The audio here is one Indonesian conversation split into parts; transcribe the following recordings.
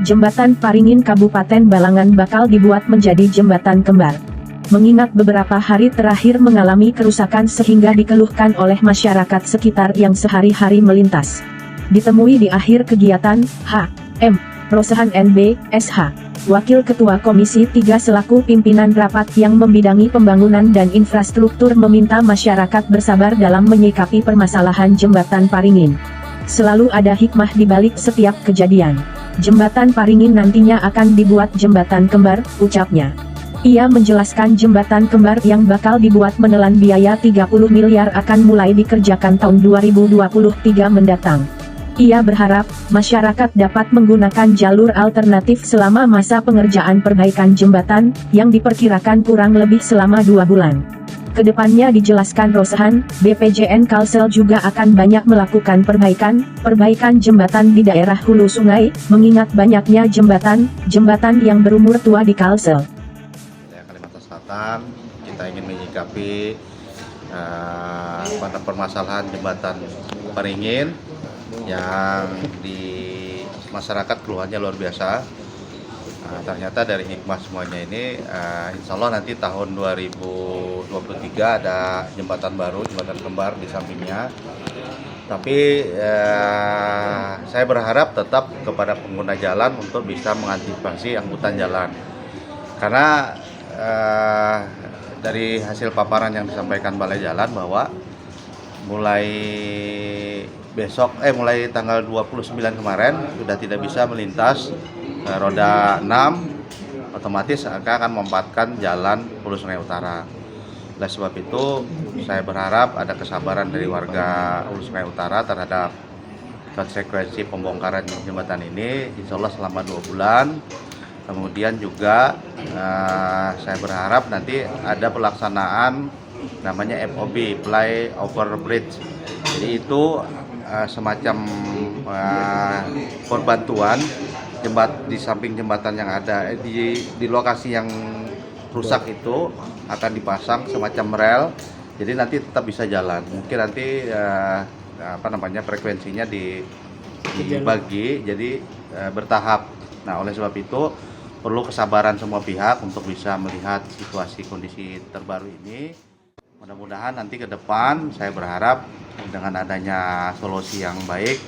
Jembatan Paringin Kabupaten Balangan bakal dibuat menjadi jembatan kembar. Mengingat beberapa hari terakhir mengalami kerusakan sehingga dikeluhkan oleh masyarakat sekitar yang sehari-hari melintas. Ditemui di akhir kegiatan, H.M. Rosahan NB, SH. Wakil Ketua Komisi 3 selaku pimpinan rapat yang membidangi pembangunan dan infrastruktur meminta masyarakat bersabar dalam menyikapi permasalahan Jembatan Paringin. Selalu ada hikmah di balik setiap kejadian. Jembatan Paringin nantinya akan dibuat jembatan kembar, ucapnya. Ia menjelaskan jembatan kembar yang bakal dibuat menelan biaya 30 miliar akan mulai dikerjakan tahun 2023 mendatang. Ia berharap, masyarakat dapat menggunakan jalur alternatif selama masa pengerjaan perbaikan jembatan, yang diperkirakan kurang lebih selama 2 bulan. Kedepannya dijelaskan Rosahan, BPJN Kalsel juga akan banyak melakukan perbaikan jembatan di daerah hulu sungai, mengingat banyaknya jembatan yang berumur tua di Kalsel. Kalimantan Selatan, kita ingin menyikapi permasalahan jembatan Paringin yang di masyarakat keluhannya luar biasa. Ternyata dari hikmah semuanya ini, insya Allah nanti tahun 2023 ada jembatan baru, jembatan kembar di sampingnya. Tapi saya berharap tetap kepada pengguna jalan untuk bisa mengantisipasi angkutan jalan. Karena dari hasil paparan yang disampaikan Balai Jalan bahwa mulai tanggal 29 kemarin sudah tidak bisa melintas roda 6, otomatis akan memanfaatkan jalan Hulu Sungai Utara. Oleh sebab itu, saya berharap ada kesabaran dari warga Hulu Sungai Utara terhadap konsekuensi pembongkaran jembatan ini, insya Allah selama 2 bulan. Kemudian juga saya berharap nanti ada pelaksanaan namanya FOB, Flyover Bridge. Jadi itu semacam perbantuan di samping jembatan yang ada di lokasi yang rusak itu akan dipasang semacam rel, jadi nanti tetap bisa jalan. Mungkin nanti frekuensinya dibagi jadi bertahap. Nah, oleh sebab itu perlu kesabaran semua pihak untuk bisa melihat situasi kondisi terbaru ini. Mudah-mudahan nanti ke depan saya berharap dengan adanya solusi yang baik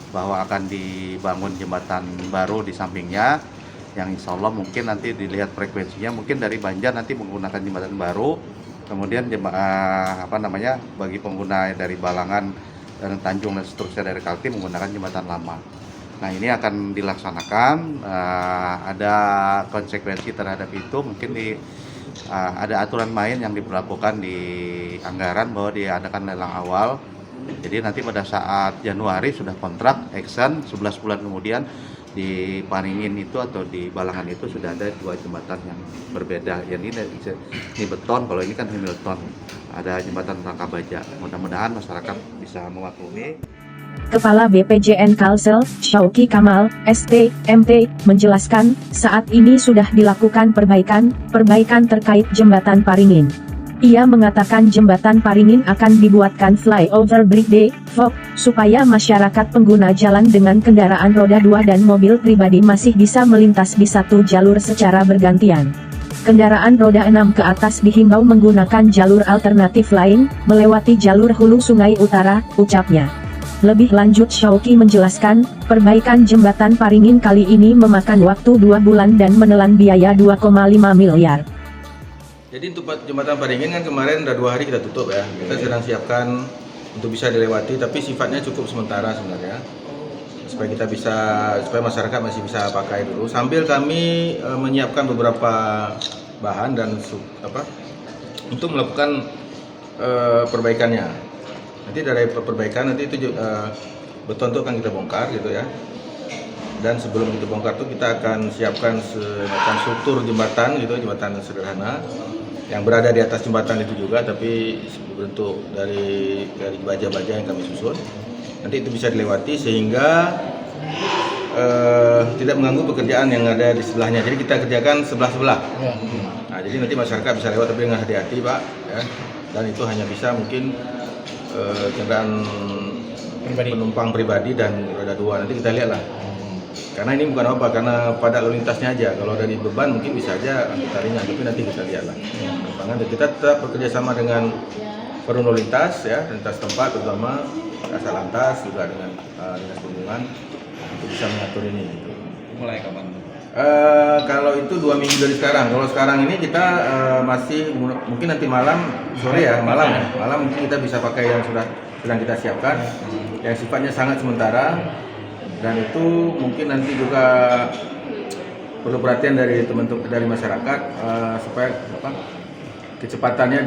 bahwa akan dibangun jembatan baru di sampingnya yang insya Allah mungkin nanti dilihat frekuensinya mungkin dari Banjar nanti menggunakan jembatan baru, kemudian bagi pengguna dari Balangan dan Tanjung dan seterusnya dari Kaltim menggunakan jembatan lama. Nah, ini akan dilaksanakan, ada konsekuensi terhadap itu, mungkin ada aturan main yang diberlakukan di anggaran bahwa diadakan lelang awal. Jadi nanti pada saat Januari sudah kontrak action, 11 bulan kemudian di Paringin itu atau di Balangan itu sudah ada 2 jembatan yang berbeda. Yang ini beton, kalau ini kan Hamilton, ada jembatan rangka baja. Mudah-mudahan masyarakat bisa memaklumi. Kepala BPJN Kalsel, Syauki Kamal, ST, MT, menjelaskan, saat ini sudah dilakukan perbaikan terkait jembatan Paringin. Ia mengatakan jembatan Paringin akan dibuatkan flyover bridge, FOB, supaya masyarakat pengguna jalan dengan kendaraan roda 2 dan mobil pribadi masih bisa melintas di satu jalur secara bergantian. Kendaraan roda 6 ke atas dihimbau menggunakan jalur alternatif lain, melewati jalur Hulu Sungai Utara, ucapnya. Lebih lanjut Syauki menjelaskan, perbaikan jembatan Paringin kali ini memakan waktu 2 bulan dan menelan biaya 2,5 miliar. Jadi untuk jembatan Paringin kan kemarin udah 2 hari kita tutup ya. Kita sedang siapkan untuk bisa dilewati, tapi sifatnya cukup sementara sebenarnya. Supaya masyarakat masih bisa pakai dulu. Sambil kami menyiapkan beberapa bahan dan untuk melakukan perbaikannya. Nanti dari perbaikan nanti itu beton itu akan kita bongkar gitu ya. Dan sebelum kita bongkar itu kita akan siapkan semacam struktur jembatan gitu, jembatan sederhana yang berada di atas jembatan itu juga, tapi bentuk dari baja-baja yang kami susun. Nanti itu bisa dilewati sehingga tidak mengganggu pekerjaan yang ada di sebelahnya. Jadi kita kerjakan sebelah-sebelah. Nah, jadi nanti masyarakat bisa lewat tapi dengan hati-hati, Pak. Ya. Dan itu hanya bisa mungkin kendaraan penumpang pribadi dan roda 2. Nanti kita lihat lah. Karena ini bukan apa, karena padat lalu lintasnya aja. Kalau dari beban mungkin bisa aja angkutan ringan, tapi nanti kita lihatlah. Kita tetap bekerja sama dengan Forum Lalu Lintas ya, lintas tempat terutama Kasat Lantas juga dengan Dinas Perhubungan untuk bisa mengatur ini. Gitu. Mulai kapan? Kalau itu 2 minggu dari sekarang. Kalau sekarang ini kita masih mungkin nanti malam sore ya, malam mungkin kita bisa pakai yang sedang kita siapkan, yang sifatnya sangat sementara, dan itu mungkin nanti juga perlu perhatian dari teman-teman dari masyarakat supaya kecepatannya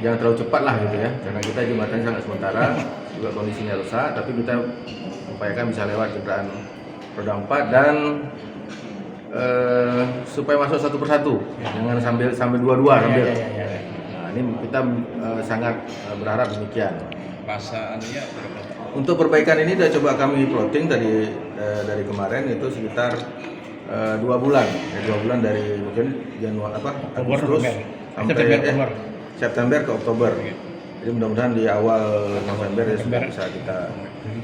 jangan terlalu cepat lah gitu ya, karena kita jembatannya sangat sementara, juga kondisinya rusak, tapi kita upayakan bisa lewat kendaraan roda 4 dan supaya masuk satu persatu, jangan sambil dua-dua sambil. Nah, ini kita sangat berharap demikian. Masa anunya berapa? Untuk perbaikan ini sudah coba kami plotting dari kemarin itu sekitar 2 bulan, 2 bulan dari mungkin Agustus sampai September ke Oktober. Jadi mudah-mudahan di awal November ya sudah bisa kita.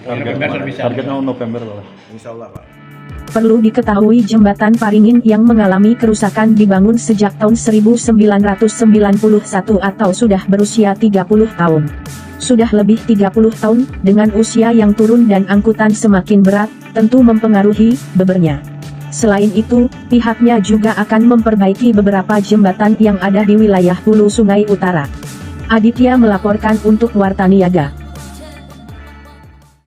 Targetnya November lah. Insya Allah Pak. Perlu diketahui jembatan Paringin yang mengalami kerusakan dibangun sejak tahun 1991 atau sudah berusia 30 tahun. Sudah lebih 30 tahun, dengan usia yang turun dan angkutan semakin berat, tentu mempengaruhi bebernya. Selain itu, pihaknya juga akan memperbaiki beberapa jembatan yang ada di wilayah hulu Sungai Utara. Aditya melaporkan untuk Warta Niaga.